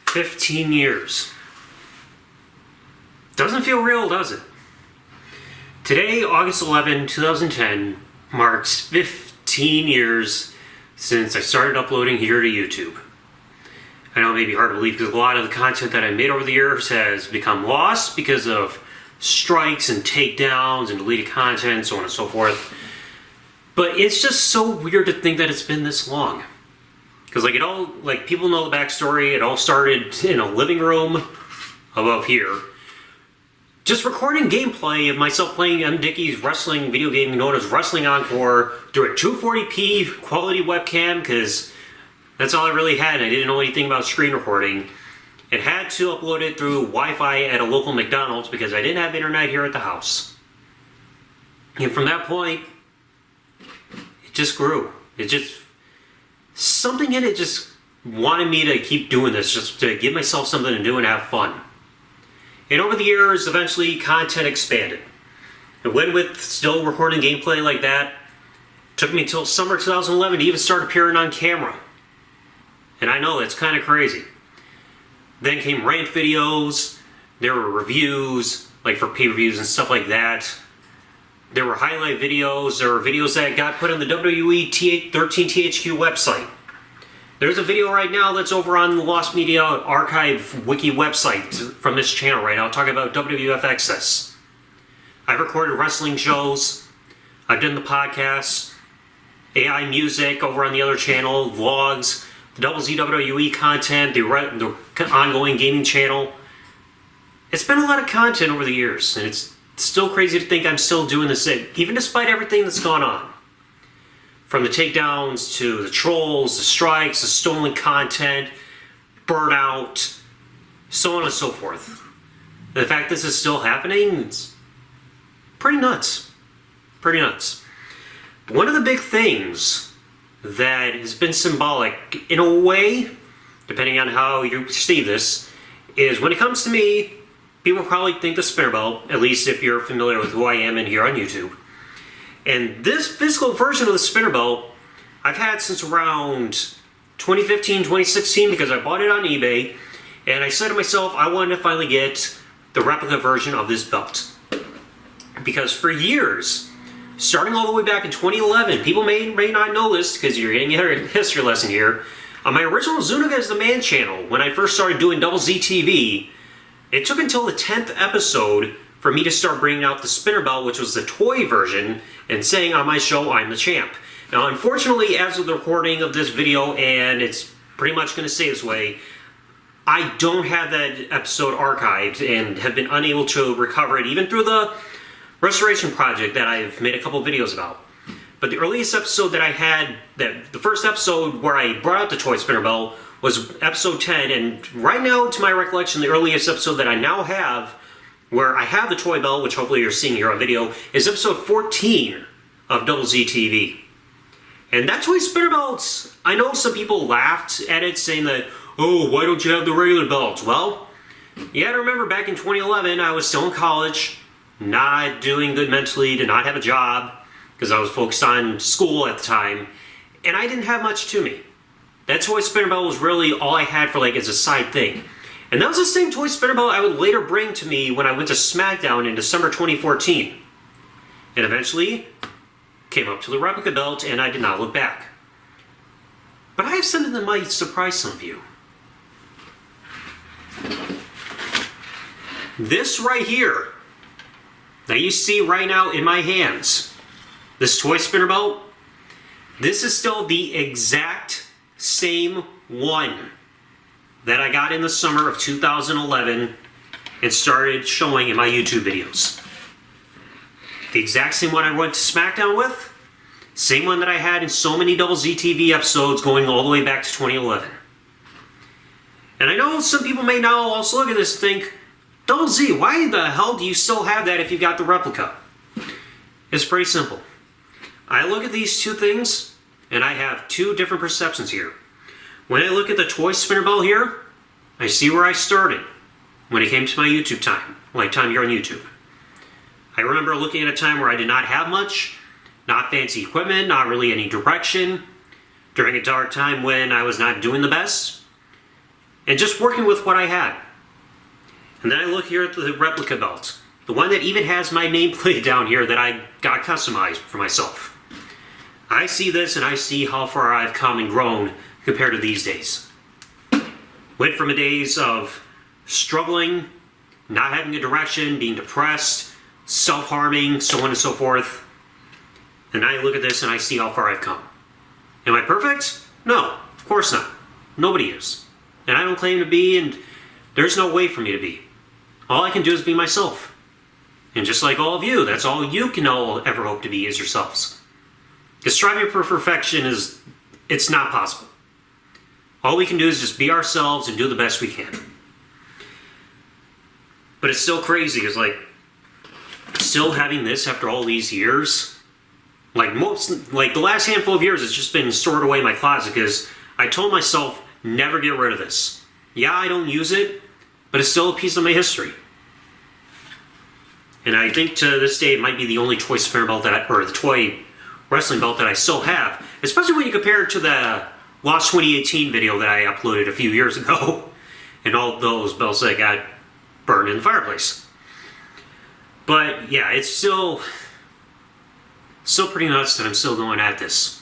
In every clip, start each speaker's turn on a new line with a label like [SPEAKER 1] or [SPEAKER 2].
[SPEAKER 1] 15 years. Doesn't feel real, does it? Today, August 11, 2010, marks 15 years since I started uploading here to YouTube. I know it may be hard to believe because a lot of the content that I made over the years has become lost because of strikes and takedowns and deleted content, so on and so forth. But it's just so weird to think that it's been this long. Because people know the backstory. It all started in a living room above here. Just recording gameplay of myself playing M. Dickey's wrestling video game known as Wrestling Encore through a 240p quality webcam, because that's all I really had. I didn't know anything about screen recording. It had to upload it through Wi-Fi at a local McDonald's because I didn't have internet here at the house. And from that point, it just grew. Something in it just wanted me to keep doing this, just to give myself something to do and have fun. And over the years, eventually, content expanded. It went with still recording gameplay like that. It took me until summer 2011 to even start appearing on camera. And I know, that's kind of crazy. Then came rant videos, there were reviews, like for pay-per-views and stuff like that. There were highlight videos, there were videos that got put on the WWE 13THQ website. There's a video right now that's over on the Lost Media Archive wiki website from this channel right now, talking about WWF Access. I've recorded wrestling shows, I've done the podcasts, AI music over on the other channel, vlogs, the TheDoubleZTV content, the ongoing gaming channel. It's been a lot of content over the years, and it's still crazy to think I'm still doing this, even despite everything that's gone on. From the takedowns to the trolls, the strikes, the stolen content, burnout, so on and so forth. And the fact this is still happening, it's pretty nuts. Pretty nuts. But one of the big things that has been symbolic, in a way, depending on how you perceive this, is when it comes to me, people probably think the spinner belt, at least if you're familiar with who I am and here on YouTube. And this physical version of the spinner belt, I've had since around 2015, 2016, because I bought it on eBay, and I said to myself, I wanted to finally get the replica version of this belt. Because for years, starting all the way back in 2011, people may not know this, because you're getting a history lesson here, on my original Zuniga is the Man channel, when I first started doing TheDoubleZTV, it took until the 10th episode for me to start bringing out the spinner belt, which was the toy version, and saying on my show, I'm the champ. Now, unfortunately, as of the recording of this video, and it's pretty much going to stay this way, I don't have that episode archived and have been unable to recover it, even through the restoration project that I've made a couple videos about. But the earliest episode that I had, the first episode where I brought out the toy spinner belt, was episode 10, and right now, to my recollection, the earliest episode that I now have, where I have the toy belt, which hopefully you're seeing here on video, is episode 14 of TheDoubleZTV. And that toy spinner belt, I know some people laughed at it, saying that, oh, why don't you have the regular belts? Well, you gotta remember back in 2011, I was still in college, not doing good mentally, did not have a job, because I was focused on school at the time, and I didn't have much to me. That toy spinner belt was really all I had for as a side thing. And that was the same toy spinner belt I would later bring to me when I went to SmackDown in December 2014. And eventually, came up to the replica belt, and I did not look back. But I have something that might surprise some of you. This right here, that you see right now in my hands, this toy spinner belt, this is still the exact same one that I got in the summer of 2011 and started showing in my YouTube videos. The exact same one I went to SmackDown with, same one that I had in so many TheDoubleZTV episodes going all the way back to 2011. And I know some people may now also look at this and think, Double Z, why the hell do you still have that if you got the replica? It's pretty simple. I look at these two things, and I have two different perceptions here. When I look at the toy spinner belt here, I see where I started when it came to my YouTube time, time here on YouTube. I remember looking at a time where I did not have much, not fancy equipment, not really any direction, during a dark time when I was not doing the best. and just working with what I had. And then I look here at the replica belt, the one that even has my nameplate down here that I got customized for myself. I see this and I see how far I've come and grown compared to these days. Went from the days of struggling, not having a direction, being depressed, self-harming, so on and so forth. And I look at this and I see how far I've come. Am I perfect? No, of course not. Nobody is. And I don't claim to be, and there's no way for me to be. All I can do is be myself. And just like all of you, that's all you can all ever hope to be is yourselves. Because striving for perfection it's not possible. All we can do is just be ourselves and do the best we can. But it's still crazy, because like, still having this after all these years, like the last handful of years, it's just been stored away in my closet because I told myself, never get rid of this. Yeah, I don't use it, but it's still a piece of my history. And I think to this day, it might be the only toy spinner belt or the toy wrestling belt that I still have, especially when you compare it to the Lost 2018 video that I uploaded a few years ago, and all those belts that got burned in the fireplace. But yeah, it's still pretty nuts that I'm still going at this.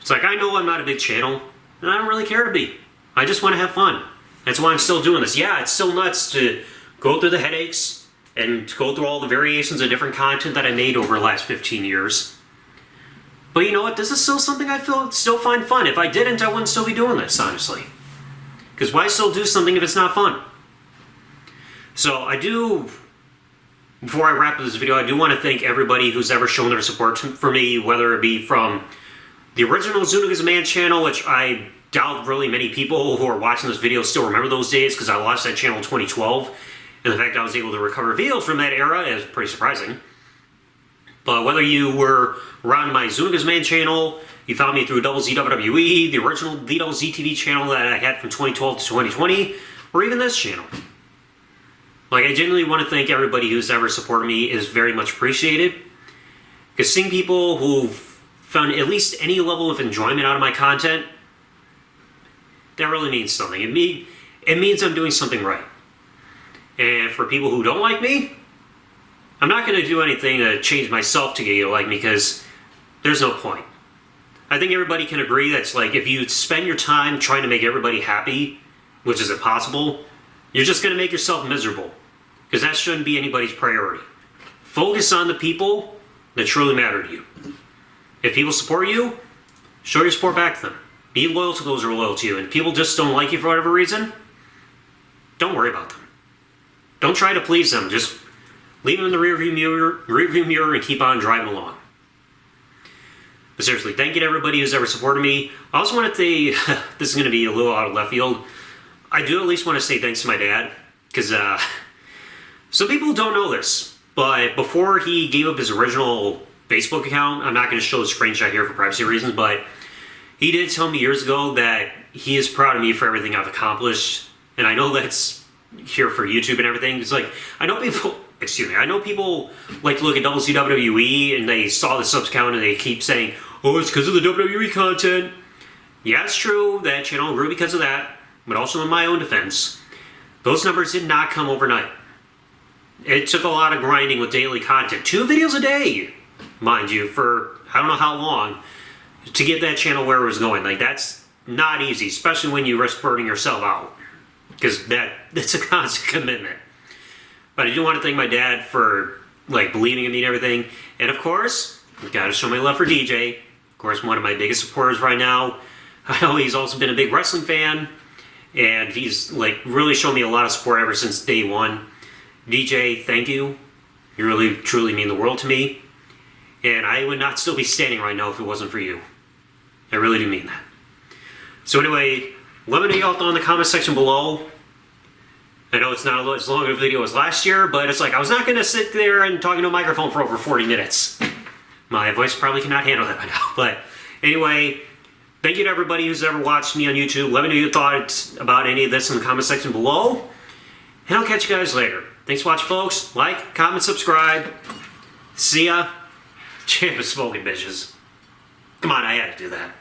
[SPEAKER 1] It's like, I know I'm not a big channel, and I don't really care to be. I just want to have fun. That's why I'm still doing this. Yeah, it's still nuts to go through the headaches and to go through all the variations of different content that I made over the last 15 years. But you know what? This is still something I still find fun. If I didn't, I wouldn't still be doing this, honestly. Because why still do something if it's not fun? So I do, before I wrap up this video, I do want to thank everybody who's ever shown their support for me, whether it be from the original Zuniga's Man channel, which I doubt really many people who are watching this video still remember those days, because I lost that channel in 2012. And the fact I was able to recover videos from that era is pretty surprising. But whether you were around my Zuniga's Man channel, you found me through TheDoubleZTV, the original TheDoubleZTV channel that I had from 2012 to 2020, or even this channel. Like, I genuinely want to thank everybody who's ever supported me. Is very much appreciated. Because seeing people who've found at least any level of enjoyment out of my content, that really means something. It means I'm doing something right. And for people who don't like me, I'm not going to do anything to change myself to get you to like me, because there's no point. I think everybody can agree that's like, if you spend your time trying to make everybody happy, which is impossible, you're just going to make yourself miserable. Because that shouldn't be anybody's priority. Focus on the people that truly matter to you. If people support you, show your support back to them. Be loyal to those who are loyal to you. And if people just don't like you for whatever reason, don't worry about them. Don't try to please them. Just leave them in the rearview mirror and keep on driving along. But seriously, thank you to everybody who's ever supported me. I also want to say, this is going to be a little out of left field, I do at least want to say thanks to my dad, because some people don't know this, but before he gave up his original Facebook account, I'm not going to show the screenshot here for privacy reasons, but he did tell me years ago that he is proud of me for everything I've accomplished, and I know that's here for YouTube and everything. It's like, I know people like to look at WWE and they saw the subs count and they keep saying, oh, it's because of the WWE content. Yeah, it's true, that channel grew because of that, but also in my own defense, those numbers did not come overnight. It took a lot of grinding with daily content. 2 videos a day, mind you, for I don't know how long, to get that channel where it was going. Like, that's not easy, especially when you risk burning yourself out, because that's a constant commitment. But I do want to thank my dad for like believing in me and everything. And of course, I've got to show my love for DJ. Of course, one of my biggest supporters right now. I know he's also been a big wrestling fan, and he's like really shown me a lot of support ever since day one. DJ, thank you. You really, truly mean the world to me. And I would not still be standing right now if it wasn't for you. I really do mean that. So anyway, let me know y'all in the comment section below. I know it's not as long of a video as last year, but it's like, I was not going to sit there and talk into a microphone for over 40 minutes. My voice probably cannot handle that by now. But anyway, thank you to everybody who's ever watched me on YouTube. Let me know your thoughts about any of this in the comment section below. And I'll catch you guys later. Thanks for watching, folks. Like, comment, subscribe. See ya. Champ of smoking bitches. Come on, I had to do that.